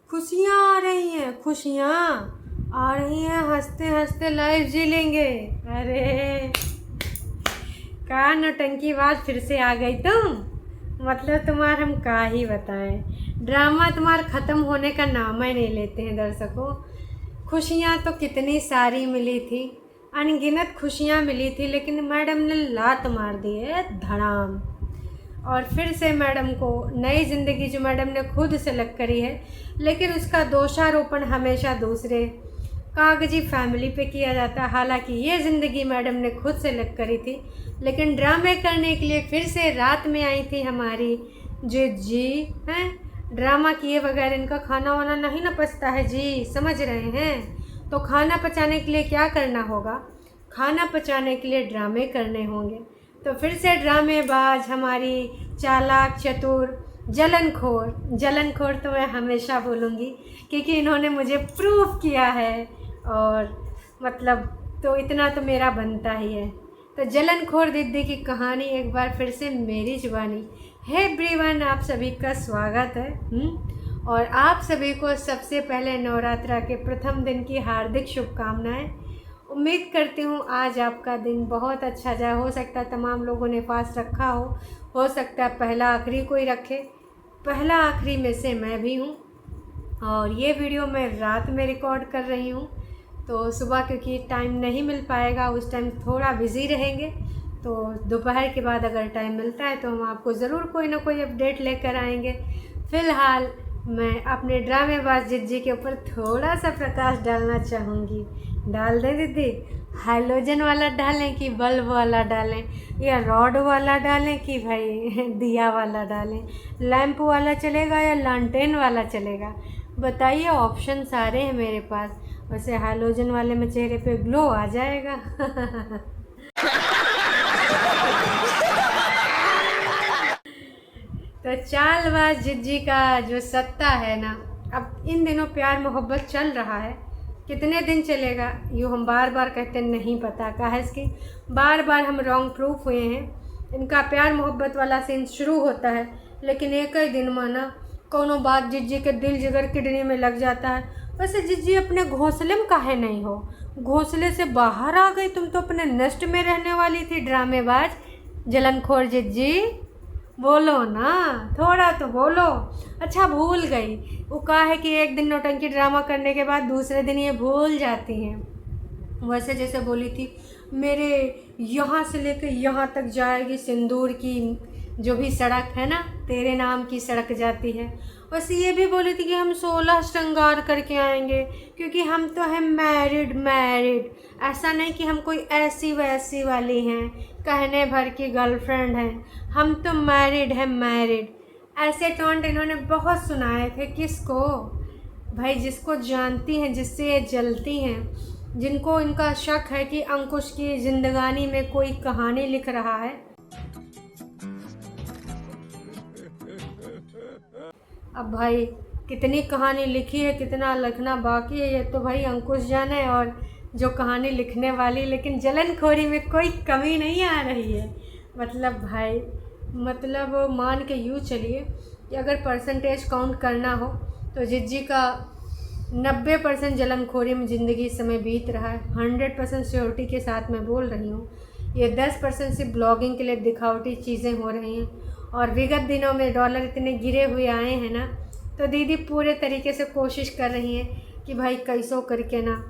खुशियाँ आ रही हैं, खुशियाँ आ रही हैं, हंसते हंसते लाइफ जी लेंगे। अरे का नौटंकीबाज फिर से आ गई तुम। मतलब तुम्हार हम का ही बताएं, ड्रामा तुम्हार ख़त्म होने का नाम ही नहीं लेते हैं दर्शकों। खुशियाँ तो कितनी सारी मिली थी, अनगिनत खुशियाँ मिली थी, लेकिन मैडम ने लात मार दी है धड़ाम। और फिर से मैडम को नई ज़िंदगी जो मैडम ने खुद सेलेक्ट करी है, लेकिन उसका दोषारोपण हमेशा दूसरे कागजी फैमिली पे किया जाता है। हालांकि ये ज़िंदगी मैडम ने खुद सेलेक्ट करी थी, लेकिन ड्रामे करने के लिए फिर से रात में आई थी हमारी जी हैं। ड्रामा किए बगैर इनका खाना वाना नहीं न पचता है जी, समझ रहे हैं। तो खाना पचाने के लिए क्या करना होगा? खाना पचाने के लिए ड्रामे करने होंगे। तो फिर से ड्रामेबाज हमारी चालाक चतुर जलनखोर तो मैं हमेशा बोलूँगी, क्योंकि इन्होंने मुझे प्रूफ किया है। और मतलब तो इतना तो मेरा बनता ही है। तो जलनखोर दीदी की कहानी एक बार फिर से मेरी जुबानी है। एवरीवन, आप सभी का स्वागत है। और आप सभी को सबसे पहले नवरात्रा के प्रथम दिन की हार्दिक शुभकामनाएं। उम्मीद करती हूँ आज आपका दिन बहुत अच्छा जाए। हो सकता है तमाम लोगों ने फास्ट रखा हो सकता है पहला आखिरी कोई रखे। पहला आखिरी में से मैं भी हूँ। और ये वीडियो मैं रात में रिकॉर्ड कर रही हूँ, तो सुबह क्योंकि टाइम नहीं मिल पाएगा, उस टाइम थोड़ा बिज़ी रहेंगे। तो दोपहर के बाद अगर टाइम मिलता है तो हम आपको ज़रूर कोई ना कोई अपडेट लेकर आएंगे। फ़िलहाल मैं अपने ड्रामेबाज जिज्जी के ऊपर थोड़ा सा प्रकाश डालना चाहूँगी। डाल दें दीदी? हाइलोजन वाला डालें कि बल्ब वाला डालें, या रॉड वाला डालें कि भाई दिया वाला डालें? लैंप वाला चलेगा या लालटेन वाला चलेगा? बताइए, ऑप्शन सारे हैं मेरे पास। वैसे हाइलोजन वाले में चेहरे पे ग्लो आ जाएगा। तो चालबाज जिज्जी का जो सत्ता है ना, अब इन दिनों प्यार मोहब्बत चल रहा है। कितने दिन चलेगा यूँ हम बार बार कहते नहीं पता का है इसकी। बार बार हम रॉन्ग प्रूफ हुए हैं। इनका प्यार मोहब्बत वाला सीन शुरू होता है, लेकिन एक ही दिन माना कोनो बात जिज्जी के दिल जिगर किडनी में लग जाता है। वैसे जिज्जी अपने घोंसले में काहे नहीं हो? घोंसले से बाहर आ गई तुम तो अपने नेस्ट में रहने वाली थी ड्रामेबाज जलनखोर जिज्जी। बोलो ना, थोड़ा तो बोलो। अच्छा भूल गई, वो कहा है कि एक दिन नौटंकी ड्रामा करने के बाद दूसरे दिन ये भूल जाती हैं। वैसे जैसे बोली थी मेरे यहाँ से लेकर यहाँ तक जाएगी सिंदूर की जो भी सड़क है ना, तेरे नाम की सड़क जाती है। वैसे ये भी बोली थी कि हम 16 श्रृंगार करके आएंगे, क्योंकि हम तो हैं मैरिड। ऐसा नहीं कि हम कोई ऐसी वैसी वाली हैं, कहने भर की गर्लफ्रेंड हैं। हम तो मैरिड। ऐसे टॉन्ट इन्होंने बहुत सुनाए थे। किसको? भाई जिसको जानती हैं, जिससे ये जलती हैं, जिनको इनका शक है कि अंकुश की जिंदगानी में कोई कहानी लिख रहा है। अब भाई कितनी कहानी लिखी है, कितना लिखना बाकी है, ये तो भाई अंकुश जाने और जो कहानी लिखने वाली। लेकिन जलनखोरी में कोई कमी नहीं आ रही है। मतलब भाई मान के यूँ चलिए कि अगर परसेंटेज काउंट करना हो तो जिज्जी का 90% जलनखोरी में ज़िंदगी इस समय बीत रहा है। 100% श्योरिटी के साथ मैं बोल रही हूँ। ये 10% सिर्फ ब्लॉगिंग के लिए दिखावटी चीज़ें हो रही हैं। और विगत दिनों में डॉलर इतने गिरे हुए आए हैं ना, तो दीदी पूरे तरीके से कोशिश कर रही हैं कि भाई कैसो करके ना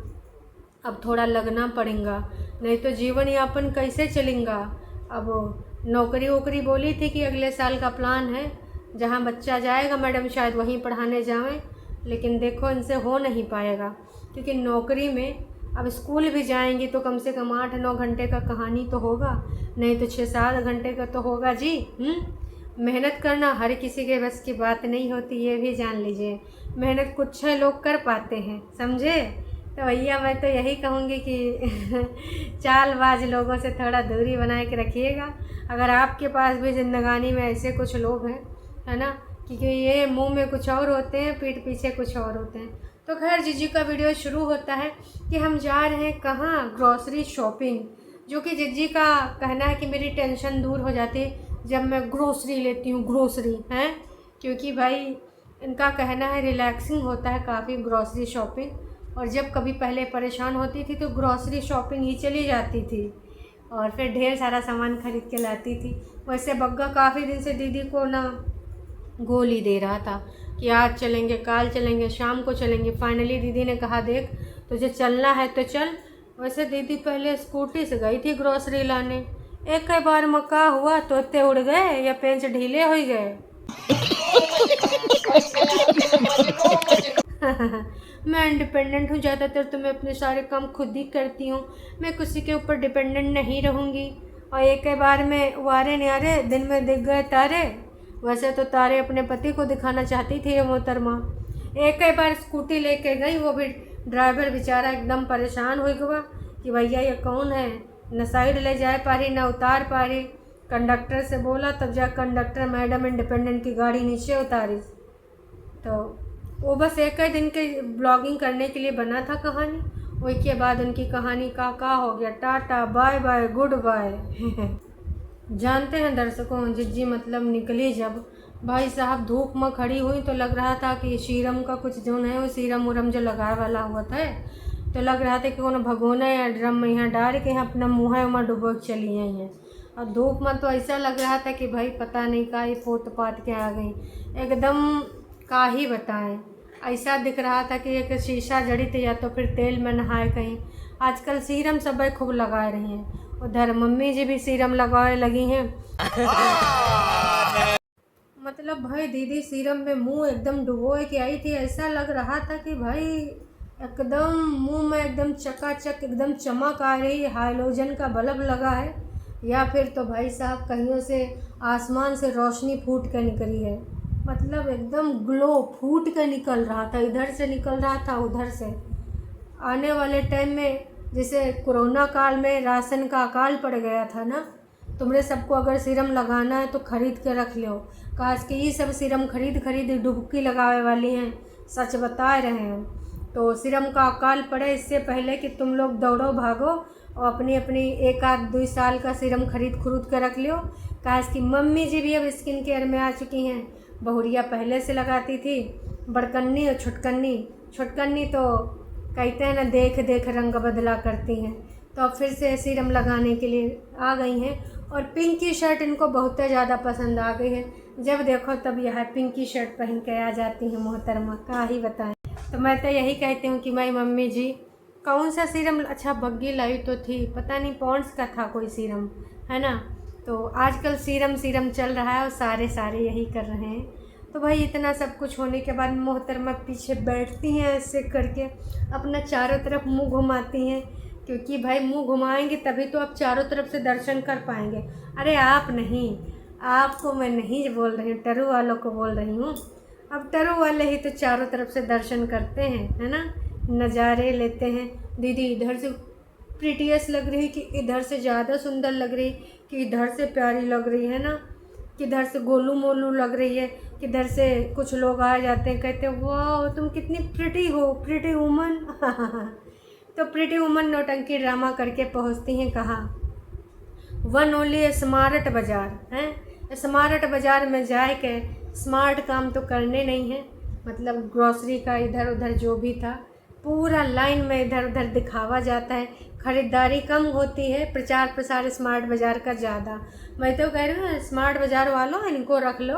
अब थोड़ा लगना पड़ेगा, नहीं तो जीवन यापन कैसे चलेगा। अब नौकरी वोकरी बोली थी कि अगले साल का प्लान है, जहाँ बच्चा जाएगा मैडम शायद वहीं पढ़ाने जाएं। लेकिन देखो इनसे हो नहीं पाएगा, क्योंकि नौकरी में अब स्कूल भी जाएंगी तो कम से कम 8-9 घंटे का कहानी तो होगा, नहीं तो 6-7 घंटे का तो होगा जी। मेहनत करना हर किसी के बस की बात नहीं होती, ये भी जान लीजिए। मेहनत कुछ लोग कर पाते हैं, समझे? तो भैया मैं तो यही कहूँगी कि चालबाज लोगों से थोड़ा दूरी बनाए के रखिएगा। अगर आपके पास भी ज़िंदगानी में ऐसे कुछ लोग हैं, है ना, क्योंकि ये मुंह में कुछ और होते हैं, पीठ पीछे कुछ और होते हैं। तो खैर जिज्जी का वीडियो शुरू होता है कि हम जा रहे हैं कहाँ, ग्रॉसरी शॉपिंग। जो कि जिज्जी का कहना है कि मेरी टेंशन दूर हो जाती है जब मैं ग्रोसरी लेती हूँ, ग्रोसरी हैं, क्योंकि भाई इनका कहना है रिलैक्सिंग होता है काफ़ी ग्रॉसरी शॉपिंग, और जब कभी पहले परेशान होती थी तो ग्रॉसरी शॉपिंग ही चली जाती थी और फिर ढेर सारा सामान खरीद के लाती थी। वैसे बग्गा काफ़ी दिन से दीदी को ना गोली दे रहा था कि आज चलेंगे, काल चलेंगे, शाम को चलेंगे। फाइनली दीदी ने कहा देख तुझे चलना है तो चल। वैसे दीदी पहले स्कूटी से गई थी ग्रॉसरी लाने, एक कई बार मक्का हुआ तोते उड़ गए या पेंच ढीले हो गए। मैं इंडिपेंडेंट हूँ ज़्यादातर, तो मैं अपने सारे काम खुद ही करती हूँ, मैं किसी के ऊपर डिपेंडेंट नहीं रहूँगी। और एक कई बार में वारे न्यारे दिन में दिख गए तारे। वैसे तो तारे अपने पति को दिखाना चाहती थी ये मोहतरमा। एक कई बार स्कूटी लेके गई, वो भी ड्राइवर बेचारा एकदम परेशान हो गया कि भैया ये कौन है, न साइड ले जा पा रही न उतार पा रही। कंडक्टर से बोला, तब जा कंडक्टर मैडम इंडिपेंडेंट की गाड़ी नीचे उतारी। तो वो बस एक ही दिन के ब्लॉगिंग करने के लिए बना था कहानी। उसके बाद उनकी कहानी का हो गया, tata bye bye goodbye. जानते हैं दर्शकों, जिज्जी मतलब निकली जब भाई साहब धूप में खड़ी हुई तो लग रहा था कि सीरम का कुछ जो है वो सीरम उरम जो लगाए वाला हुआ था, तो लग रहा था कि उन्हें भगोना या ड्रम में यहाँ डाल के यहाँ अपना मुँह में डुबो के चली आई हैं। और धूप में तो ऐसा लग रहा था कि भाई पता नहीं का ही पोत पात के आ गई एकदम, का ही बताएं। ऐसा दिख रहा था कि एक शीशा जड़ी थी या तो फिर तेल में नहाए कहीं। आजकल सीरम सब खूब लगा रही हैं, उधर मम्मी जी भी सीरम लगाए लगी हैं। मतलब भाई दीदी सीरम में मुंह एकदम डुबोए के आई थी, ऐसा लग रहा था कि भाई एकदम मुंह में एकदम चकाचक एकदम चमक आ रही है, हाइलोजन का बल्ब लगा है या फिर तो भाई साहब कहीं से आसमान से रोशनी फूट कर निकली है। मतलब एकदम ग्लो फूट कर निकल रहा था, इधर से निकल रहा था उधर से। आने वाले टाइम में जैसे कोरोना काल में राशन का अकाल पड़ गया था ना, तुमरे सबको अगर सीरम लगाना है तो ख़रीद के रख लो। काश कि ये सब सीरम खरीद डुबकी लगावे वाली हैं, सच बता रहे हैं। तो सीरम का अकाल पड़े इससे पहले कि तुम लोग दौड़ो भागो और अपनी अपनी 1-2 साल का सीरम खरीद के रख लियो। काश कि मम्मी जी भी अब स्किन केयर में आ चुकी हैं। बहुरिया पहले से लगाती थी, बड़कन्नी और छुटकन्नी तो कहते हैं ना देख देख रंग बदला करती हैं, तो अब फिर से सीरम लगाने के लिए आ गई हैं। और पिंक की शर्ट इनको बहुत ज़्यादा पसंद आ गई है, जब देखो तब यह पिंक की शर्ट पहन के आ जाती हैं मोहतरमा, का ही बताएं। तो मैं तो यही कहती हूँ कि मेरी मम्मी जी कौन सा सीरम, अच्छा बग्गी लाई तो थी, पता नहीं पॉन्ड्स का था कोई सीरम, है ना। तो आजकल सीरम चल रहा है और सारे यही कर रहे हैं। तो भाई इतना सब कुछ होने के बाद मोहतरमा पीछे बैठती हैं, ऐसे करके अपना चारों तरफ मुंह घुमाती हैं, क्योंकि भाई मुंह घुमाएंगे तभी तो आप चारों तरफ से दर्शन कर पाएंगे। अरे आप नहीं, आपको मैं नहीं बोल रही हूँ, टरू वालों को बोल रही हूँ। अब टरू वाले ही तो चारों तरफ से दर्शन करते हैं, है ना, नज़ारे लेते हैं। दीदी इधर से प्रिटियस लग रही कि इधर से ज़्यादा सुंदर लग रही, कि इधर से प्यारी लग रही है ना, किधर से गोलू मोलू लग रही है, किधर से कुछ लोग आ जाते हैं कहते हैं वाह तुम कितनी प्रिटी हो, प्रिटी वुमन। तो प्रिटी वुमन नौटंकी ड्रामा करके पहुंचती हैं कहाँ, वन ओनली स्मार्ट बाज़ार हैं। स्मार्ट बाज़ार में जाए के स्मार्ट काम तो करने नहीं है, मतलब ग्रॉसरी का इधर उधर जो भी था पूरा लाइन में इधर उधर दिखावा जाता है, ख़रीदारी कम होती है, प्रचार प्रसार स्मार्ट बाज़ार का ज़्यादा। मैं तो कह रही हूँ स्मार्ट बाज़ार वालों इनको रख लो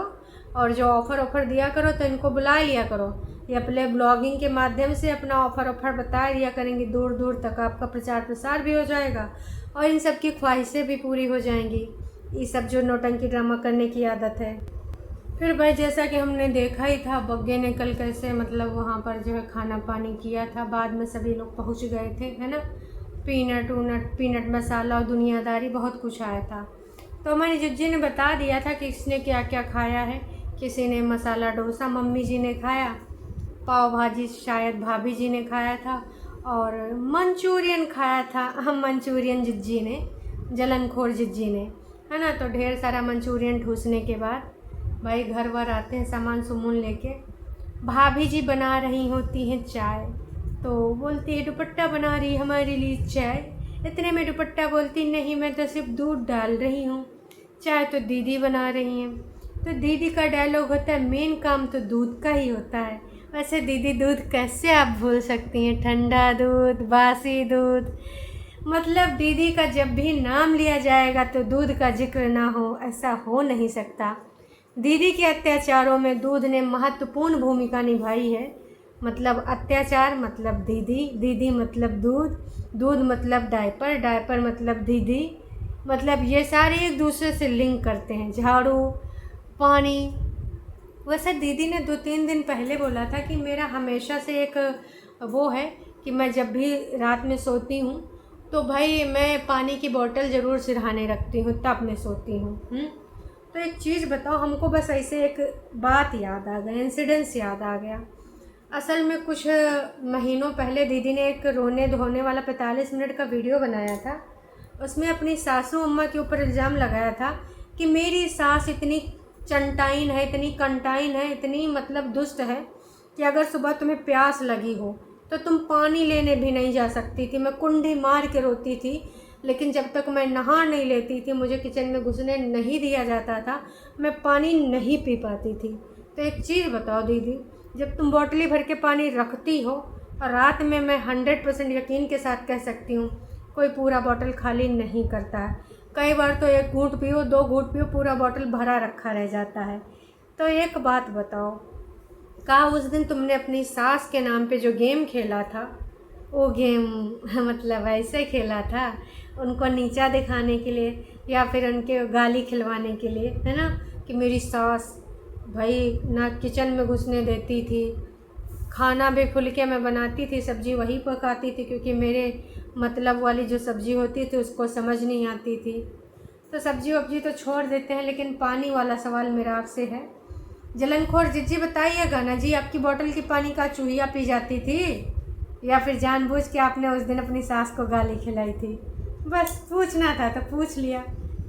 और जो ऑफ़र दिया करो तो इनको बुला लिया करो, ये अपने ब्लॉगिंग के माध्यम से अपना ऑफ़र बता दिया करेंगी, दूर दूर तक आपका प्रचार प्रसार भी हो जाएगा और इन सब की ख्वाहिशें भी पूरी हो जाएंगी। ये सब जो नौटंकी ड्रामा करने की आदत है। फिर भाई जैसा कि हमने देखा ही था बग्गे ने कल कैसे मतलब वहाँ पर जो है खाना पानी किया था, बाद में सभी लोग पहुँच गए थे, है ना। पीनट मसाला और दुनियादारी बहुत कुछ आया था। तो हमारी जिज्जी ने बता दिया था कि इसने क्या क्या खाया है। किसी ने मसाला डोसा मम्मी जी ने खाया, पाव भाजी शायद भाभी जी ने खाया था और मंचूरियन खाया था हम मंचूरियन जिज्जी ने, जलनखोर जिज्जी ने, है ना। तो ढेर सारा मंचूरियन ठूसने के बाद भाई घर वर आते हैं सामान सुमून लेके, भाभी जी बना रही होती हैं चाय, तो बोलती है दुपट्टा बना रही हमारे लिए चाय। इतने में दुपट्टा बोलती नहीं मैं तो सिर्फ दूध डाल रही हूँ, चाय तो दीदी बना रही हैं। तो दीदी का डायलॉग होता है मेन काम तो दूध का ही होता है। वैसे दीदी दूध कैसे आप भूल सकती हैं, ठंडा दूध, बासी दूध, मतलब दीदी का जब भी नाम लिया जाएगा तो दूध का जिक्र ना हो, ऐसा हो नहीं सकता। दीदी के अत्याचारों में दूध ने महत्वपूर्ण भूमिका निभाई है। मतलब अत्याचार मतलब दीदी, दीदी मतलब दूध, दूध मतलब डायपर, डायपर मतलब दीदी, मतलब ये सारे एक दूसरे से लिंक करते हैं। झाड़ू, पानी। वैसे दीदी ने 2-3 दिन पहले बोला था कि मेरा हमेशा से एक वो है कि मैं जब भी रात में सोती हूँ तो भाई मैं पानी की बोतल ज़रूर सिरहाने रखती हूँ, तब मैं सोती हूँ। तो एक चीज़ बताओ, हमको बस ऐसे एक बात याद आ गया, इंसिडेंस याद आ गया। असल में कुछ महीनों पहले दीदी ने एक रोने धोने वाला 45 मिनट का वीडियो बनाया था। उसमें अपनी सासू अम्मा के ऊपर इल्ज़ाम लगाया था कि मेरी सास इतनी चंटाइन है, इतनी कंटाइन है, इतनी मतलब दुष्ट है कि अगर सुबह तुम्हें प्यास लगी हो तो तुम पानी लेने भी नहीं जा सकती थी। मैं कुंडी मार के रोती थी, लेकिन जब तक मैं नहा नहीं लेती थी, मुझे किचन में घुसने नहीं दिया जाता था, मैं पानी नहीं पी पाती थी। तो एक चीज़ बताओ दीदी, जब तुम बोतली भर के पानी रखती हो और रात में मैं 100% यकीन के साथ कह सकती हूँ कोई पूरा बोतल खाली नहीं करता है। कई बार तो 1 घूंट पियो, 2 घूंट पियो, पूरा बोतल भरा रखा रह जाता है। तो एक बात बताओ, कहा उस दिन तुमने अपनी सास के नाम पे जो गेम खेला था, वो गेम मतलब ऐसे खेला था उनको नीचा दिखाने के लिए या फिर उनके गाली खिलवाने के लिए, है ना, कि मेरी सास भाई ना किचन में घुसने देती थी, खाना भी खुल के मैं बनाती थी, सब्ज़ी वही पकाती थी क्योंकि मेरे मतलब वाली जो सब्ज़ी होती थी उसको समझ नहीं आती थी। तो सब्ज़ी वब्जी तो छोड़ देते हैं, लेकिन पानी वाला सवाल मेरा आपसे है। जलनखोर जिज्जी बताइएगा ना जी, आपकी बोतल की पानी का चूहिया पी जाती थी या फिर जानबूझ के आपने उस दिन अपनी सास को गाली खिलाई थी? बस पूछना था तो पूछ लिया,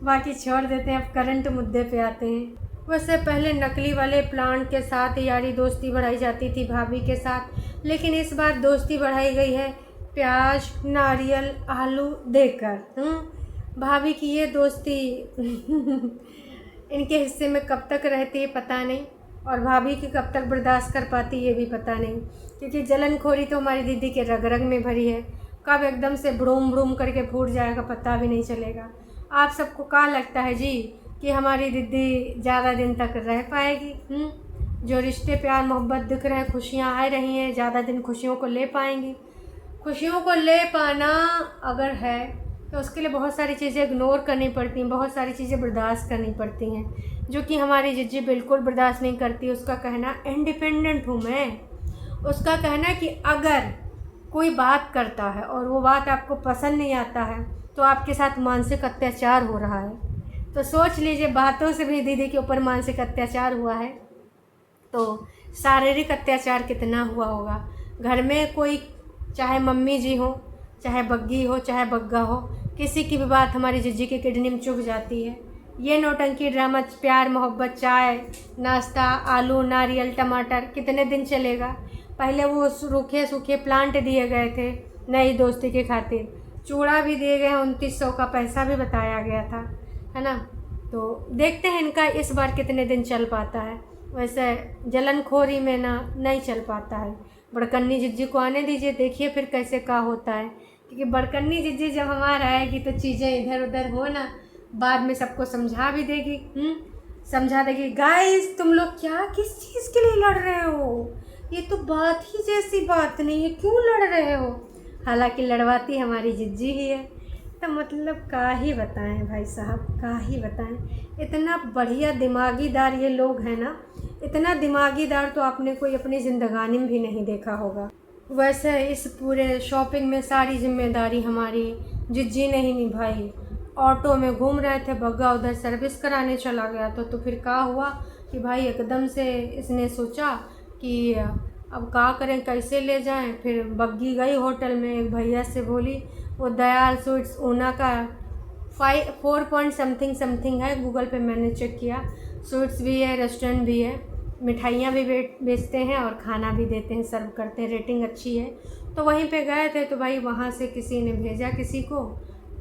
बाकी छोड़ देते हैं। अब करंट मुद्दे पे आते हैं। वैसे पहले नकली वाले प्लांट के साथ यारी दोस्ती बढ़ाई जाती थी भाभी के साथ, लेकिन इस बार दोस्ती बढ़ाई गई है प्याज, नारियल, आलू देकर। भाभी की ये दोस्ती इनके हिस्से में कब तक रहती है पता नहीं, और भाभी की कब तक बर्दाश्त कर पाती ये भी पता नहीं, क्योंकि जलनखोरी तो हमारी दीदी के रग रग में भरी है। कब एकदम से ब्रूम ब्रूम करके फूट जाएगा पता भी नहीं चलेगा। आप सबको क्या लगता है जी कि हमारी दीदी ज़्यादा दिन तक रह पाएगी? जो रिश्ते प्यार मोहब्बत दिख रहे हैं, खुशियाँ आ रही हैं, ज़्यादा दिन खुशियों को ले पाएंगी? खुशियों को ले पाना अगर है तो उसके लिए बहुत सारी चीज़ें इग्नोर करनी पड़ती हैं, बहुत सारी चीज़ें बर्दाश्त करनी पड़ती हैं, जो कि हमारी जिज्जी बिल्कुल बर्दाश्त नहीं करती। उसका कहना इंडिपेंडेंट हूँ मैं, उसका कहना कि अगर कोई बात करता है और वो बात आपको पसंद नहीं आता है तो आपके साथ मानसिक अत्याचार हो रहा है। तो सोच लीजिए, बातों से भी दीदी के ऊपर मानसिक अत्याचार हुआ है तो शारीरिक अत्याचार कितना हुआ होगा। घर में कोई, चाहे मम्मी जी हो, चाहे बग्गी हो, चाहे बग्गा हो, किसी की भी बात हमारी जिज्जी की किडनी में चुभ जाती है। ये नौटंकी ड्रामा प्यार मोहब्बत, चाय नाश्ता, आलू नारियल टमाटर कितने दिन चलेगा? पहले वो रूखे सूखे प्लांट दिए गए थे नई दोस्ती के खातिर, चूड़ा भी दिए गए, 2900 का पैसा भी बताया गया था, है ना। तो देखते हैं इनका इस बार कितने दिन चल पाता है। वैसे जलनखोरी में ना नहीं चल पाता है। बड़कन्नी जिज्जी को आने दीजिए, देखिए फिर कैसे क्या होता है, क्योंकि बड़कन्नी जिज्जी जब हमारा आएगी तो चीज़ें इधर उधर हो ना, बाद में सबको समझा भी देगी। समझा देगी गाइस तुम लोग क्या किस चीज़ के लिए लड़ रहे हो, ये तो बात ही जैसी बात नहीं है, क्यों लड़ रहे हो? हालांकि लड़वाती हमारी जिज्जी ही है। तो मतलब क्या ही बताएं भाई साहब, क्या ही बताएं। इतना बढ़िया दिमागीदार ये लोग हैं ना, इतना दिमागीदार तो आपने कोई अपनी ज़िंदगानी में भी नहीं देखा होगा। वैसे इस पूरे शॉपिंग में सारी जिम्मेदारी हमारी जिज्जी ने ही निभाई। ऑटो में घूम रहे थे, बग्गा उधर सर्विस कराने चला गया तो फिर क्या हुआ कि भाई एकदम से इसने सोचा कि अब क्या करें, कैसे ले जाएं। फिर बग्गी गई होटल में, एक भैया से बोली, वो दयाल स्वीट्स ऊना का 4 पॉइंट समथिंग है, गूगल पे मैंने चेक किया। स्वीट्स भी है, रेस्टोरेंट भी है, मिठाइयाँ भी बेचते हैं और खाना भी देते हैं, सर्व करते हैं, रेटिंग अच्छी है। तो वहीं पे गए थे तो भाई वहाँ से किसी ने भेजा किसी को,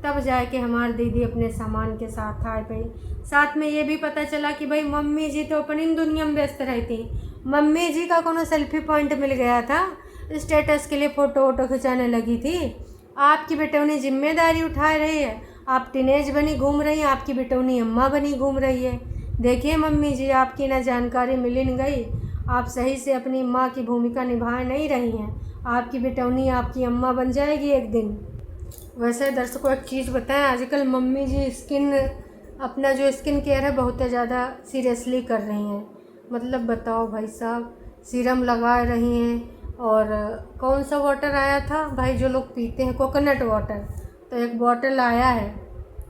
तब जाके हमारी दीदी अपने सामान के साथ आ गई। साथ में ये भी पता चला कि भाई मम्मी जी तो अपनी दुनिया में व्यस्त रहती। मम्मी जी का कोनो सेल्फी पॉइंट मिल गया था, स्टेटस के लिए फ़ोटो वोटो खिंचाने लगी थी। आपकी बेटौनी जिम्मेदारी उठा रही है, आप टीनेज बनी घूम रही हैं, आपकी बेटौनी अम्मा बनी घूम रही है। देखिए मम्मी जी, आपकी ना जानकारी मिल नहीं गई, आप सही से अपनी माँ की भूमिका निभा नहीं रही हैं। आपकी बेटौनी आपकी अम्मा बन जाएगी एक दिन। वैसे दर्शकों एक चीज़ बताएं, आजकल मम्मी जी अपना जो स्किन केयर है बहुत ज़्यादा सीरियसली कर रही हैं। मतलब बताओ भाई साहब, सीरम लगा रही हैं। और कौन सा वाटर आया था भाई जो लोग पीते हैं, कोकोनट वाटर, तो एक बॉटल आया है।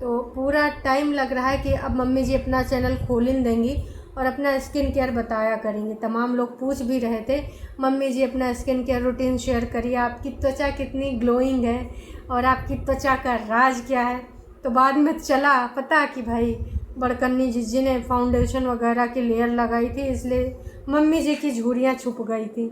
तो पूरा टाइम लग रहा है कि अब मम्मी जी अपना चैनल खोल देंगी और अपना स्किन केयर बताया करेंगी। तमाम लोग पूछ भी रहे थे, मम्मी जी अपना स्किन केयर रूटीन शेयर करिए, आपकी त्वचा कितनी ग्लोइंग है और आपकी त्वचा का राज क्या है। तो बाद में चला पता कि भाई बड़कन्नी जी ने फाउंडेशन वगैरह की लेयर लगाई थी, इसलिए मम्मी जी की झुर्रियाँ छुप गई थी।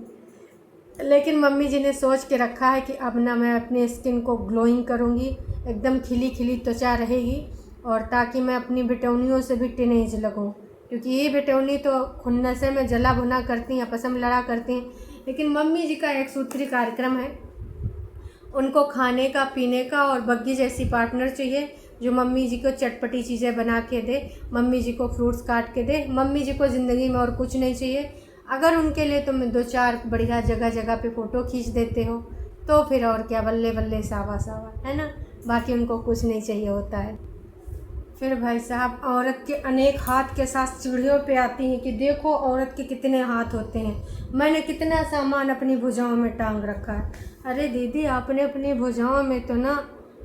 लेकिन मम्मी जी ने सोच के रखा है कि अब ना मैं अपनी स्किन को ग्लोइंग करूँगी, एकदम खिली खिली त्वचा रहेगी, और ताकि मैं अपनी बेटौनियों से भी टीनेज लगूँ। क्योंकि ये बेटौनी तो खुन्नसे में जला भुना करती हैं, पसम लड़ा करती हैं। लेकिन मम्मी जी का एक सूत्री कार्यक्रम है, उनको खाने का, पीने का और बग्गी जैसी पार्टनर चाहिए जो मम्मी जी को चटपटी चीज़ें बना के दे, मम्मी जी को फ्रूट्स काट के दे। मम्मी जी को ज़िंदगी में और कुछ नहीं चाहिए। अगर उनके लिए तुम 2-4 बढ़िया जगह जगह पे फ़ोटो खींच देते हो तो फिर और क्या, बल्ले बल्ले सावा सावा, है ना। बाकी उनको कुछ नहीं चाहिए होता है। फिर भाई साहब औरत के अनेक हाथ के साथ सीढ़ियों पे आती हैं कि देखो औरत के कितने हाथ होते हैं, मैंने कितना सामान अपनी भुजाओं में टांग रखा है। अरे दीदी, आपने अपनी भुजाओं में तो ना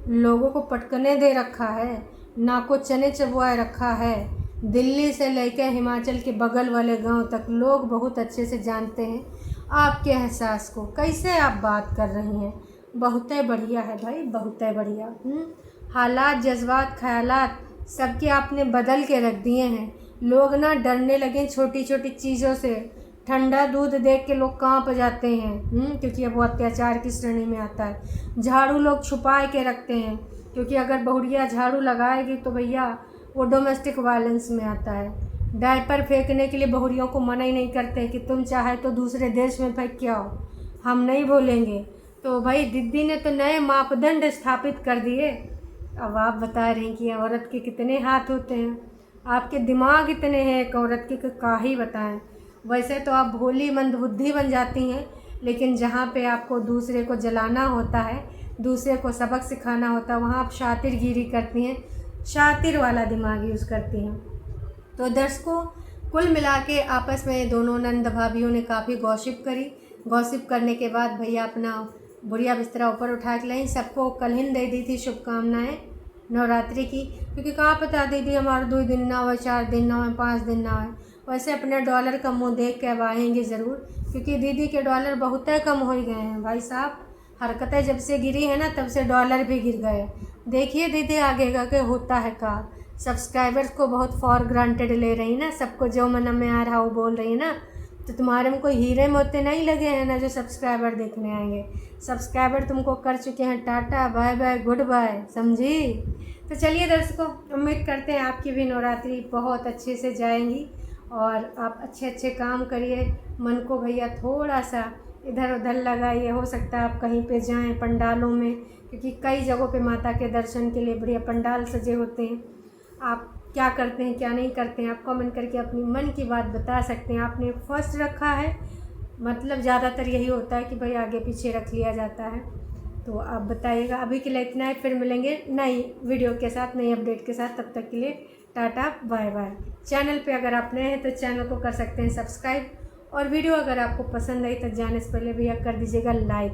लोगों को पटकने दे रखा है, ना को चने चबवाए रखा है। दिल्ली से लेकर हिमाचल के बगल वाले गांव तक लोग बहुत अच्छे से जानते हैं आपके एहसास को। कैसे आप बात कर रही हैं, बहुत बढ़िया है भाई, बहुत बढ़िया। हालात, जज्बात, ख्यालात सबके आपने बदल के रख दिए हैं। लोग ना डरने लगे छोटी छोटी चीज़ों से। ठंडा दूध देख के लोग कांप जाते हैं, क्योंकि अब वो अत्याचार की श्रेणी में आता है। झाड़ू लोग छुपा के रखते हैं, क्योंकि अगर बहुड़िया झाड़ू लगाएगी तो भैया वो डोमेस्टिक वायलेंस में आता है। डायपर फेंकने के लिए बहुड़ियों को मना ही नहीं करते कि तुम चाहे तो दूसरे देश में फेंक के आओ, हम नहीं बोलेंगे। तो भाई दीदी ने तो नए मापदंड स्थापित कर दिए। अब आप बता रही हैं कि औरत के कितने हाथ होते हैं, आपके दिमाग इतने हैं एक औरत के, का ही बताएं। वैसे तो आप भोली मंदबुद्धि बन जाती हैं, लेकिन जहाँ पे आपको दूसरे को जलाना होता है, दूसरे को सबक सिखाना होता है, वहाँ आप शातिरगिरी करती हैं, शातिर वाला दिमाग यूज़ करती हैं। तो दर्शकों, कुल मिला के आपस में दोनों नंद भाभियों ने काफ़ी गॉसिप करी। गॉसिप करने के बाद भैया अपना बुढ़िया बिस्तरा ऊपर उठा के लाई, सबको कलहिन दे दी थी शुभकामनाएं नवरात्रि की। क्योंकि कहाँ पता दीदी हमारे 2 दिन ना हो, 4 दिन ना हो, 5 दिन ना हो। वैसे अपने डॉलर का मुँह देख के अब आएंगे ज़रूर, क्योंकि दीदी के डॉलर बहुत कम हो गए हैं भाई साहब। हरकतें जब से गिरी है ना, तब से डॉलर भी गिर गए। देखिए दीदी आगे का क्या होता है का। सब्सक्राइबर्स को बहुत फॉर ग्रांटेड ले रही ना, सबको जो मन में आ रहा वो बोल रही है ना। तो तुम्हारे में कोई हीरे मोती नहीं लगे हैं ना जो सब्सक्राइबर देखने आएंगे। सब्सक्राइबर तुमको कर चुके हैं tata bye bye goodbye, समझी। तो चलिए दर्शकों, उम्मीद करते हैं आपकी भी नवरात्रि बहुत अच्छे से जाएंगी और आप अच्छे अच्छे काम करिए। मन को भैया थोड़ा सा इधर उधर लगाइए, हो सकता है आप कहीं पे जाएं पंडालों में, क्योंकि कई जगहों पे माता के दर्शन के लिए बढ़िया पंडाल सजे होते हैं। आप क्या करते हैं क्या नहीं करते हैं, आप कमेंट करके अपनी मन की बात बता सकते हैं। आपने फर्स्ट रखा है, मतलब ज़्यादातर यही होता है कि भाई आगे पीछे रख लिया जाता है। तो आप बताइएगा। अभी के लिए इतना ही, फिर मिलेंगे नई वीडियो के साथ, नई अपडेट के साथ। तब तक के लिए टाटा बाय बाय। चैनल पे अगर आप नए हैं तो चैनल को कर सकते हैं सब्सक्राइब, और वीडियो अगर आपको पसंद आई तो जाने से पहले भैया कर दीजिएगा लाइक।